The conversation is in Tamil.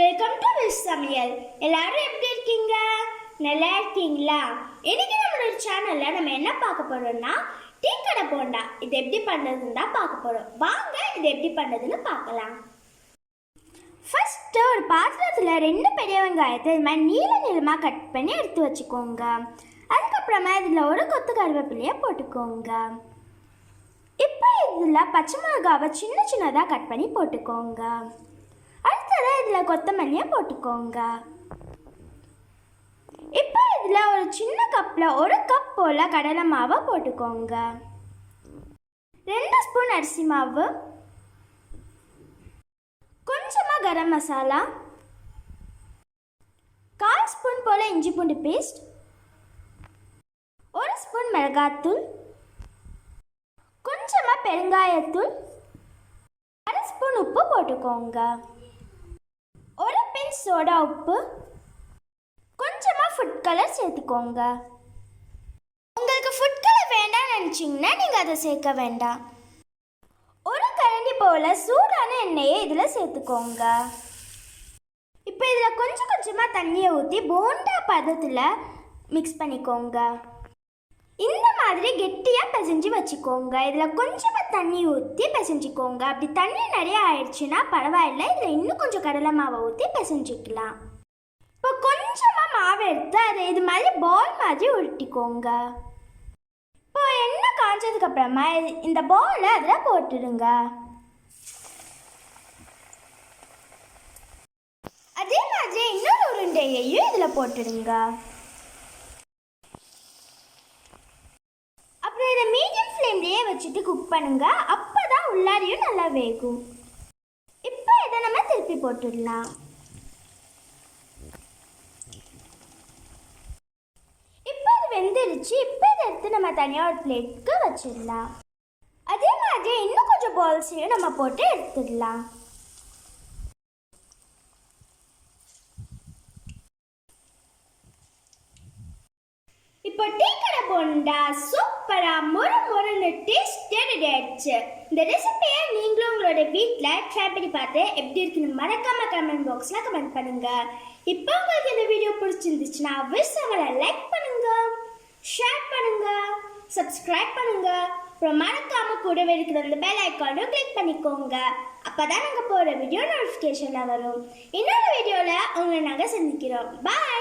வெல்கம் டு விஷ் சமையல். எல்லாரும் எப்படி இருக்கீங்க? நல்லா இருக்கீங்களா? இன்னைக்கு நம்மளோட சேனல்ல நம்ம என்ன பார்க்க போறோம்னா டீ கடை போண்டா. இது எப்படி பண்றதுன்னு தான் பார்க்க போறோம். வாங்க இது எப்படி பண்றதுன்னு பார்க்கலாம். ஃபர்ஸ்ட் ஒரு பாத்திரத்தில் 2 பெரிய வெங்காயத்தை இது மாதிரி நீள நீளமாக கட் பண்ணி எடுத்து வச்சுக்கோங்க. அதுக்கப்புறமா இதில் ஒரு கொத்து கருவேப்பிலையை போட்டுக்கோங்க. இப்போ இதில் பச்சை மிளகாவை சின்ன சின்னதாக கட் பண்ணி போட்டுக்கோங்க. அடுத்ததாக இதில் கொத்தமல்லியை போட்டுக்கோங்க. இப்போ இதில் ஒரு சின்ன கப்பில் 1 கப் போல் கடலை மாவை போட்டுக்கோங்க. 2 ஸ்பூன் அரிசி மாவு, கொஞ்சமாக கரம் மசாலா, 1/4 ஸ்பூன் போல் இஞ்சி பூண்டு பேஸ்ட், 1 ஸ்பூன் மிளகாத்தூள், கொஞ்சமாக பெருங்காயத்தூள், 1/2 ஸ்பூன் உப்பு போட்டுக்கோங்க. 1 பிஞ்ச் சோடா உப்பு, கொஞ்சமாக ஃபுட் கலர் சேர்த்துக்கோங்க. உங்களுக்கு ஃபுட் கலர் வேண்டாம்னு நினச்சிங்கன்னா நீங்கள் அதை சேர்க்க வேண்டாம். 1 கரண்டி போல் சூடான எண்ணெயை இதில் சேர்த்துக்கோங்க. இப்போ இதில் கொஞ்சம் கொஞ்சமாக தண்ணியை ஊற்றி போண்டா பதத்தில் மிக்ஸ் பண்ணிக்கோங்க. இந்த மாதிரி கெட்டியாக பிசைஞ்சு வச்சுக்கோங்க. இதில் கொஞ்சமாக தண்ணி ஊற்றி பிசைஞ்சிக்கோங்க. அப்படி தண்ணி நிறைய ஆயிடுச்சுன்னா பரவாயில்லை, இதில் இன்னும் கொஞ்சம் கடலை மாவை ஊற்றி பிசைஞ்சிக்கலாம். இப்போ கொஞ்சமாக மாவு எடுத்து அதை இது மாதிரி பால் மாதிரி உருட்டிக்கோங்க. இப்போ எண்ணெய் காய்ச்சதுக்கப்புறமா இந்த பாலை அதில் போட்டுடுங்க. அதே மாதிரி இன்னொரு உருண்டையையும் இதில் போட்டுடுங்க. அப்புறம் இதை மீடியம் ஃப்ளேம்லேயே வச்சுட்டு குக் பண்ணுங்க. அப்போ தான் உள்ளாரியும் நல்லா வேகும். இப்போ இதை நம்ம திருப்பி போட்டுடலாம். இப்போ இது வெந்துருச்சு. இப்போ இதை எடுத்து நம்ம தனியாக ஒரு பிளேட்டுக்கு வச்சிடலாம். அதே மாதிரி இன்னும் கொஞ்சம் பால்ஸையும் நம்ம போட்டு எடுத்துடலாம். இப்போ டீ கடை போண்டா சூப்பரா மொறு மொறுன்னு டேஸ்டியாக ரெடி ஆயிடுச்சு. இந்த ரெசிபியை நீங்களும் உங்களோட வீட்டில் ட்ரை பண்ணி பார்த்து எப்படி இருக்குன்னு மறக்காம கமெண்ட் பாக்ஸில் கமெண்ட் பண்ணுங்க. இப்போ உங்களுக்கு இந்த வீடியோ பிடிச்சிருந்துச்சுன்னா விஷ் சமையலை லைக் பண்ணுங்க, ஷேர் பண்ணுங்க, சப்ஸ்கிரைப் பண்ணுங்க. அப்புறம் மறக்காம கூடவே இருக்கிற அந்த பெல் ஐக்கானும் கிளிக் பண்ணிக்கோங்க. அப்பதான் நாங்கள் போகிற வீடியோ நோட்டிஃபிகேஷனில் வரும். இன்னொரு வீடியோவில் உங்களை நாங்கள் சந்திக்கிறோம். பாய்.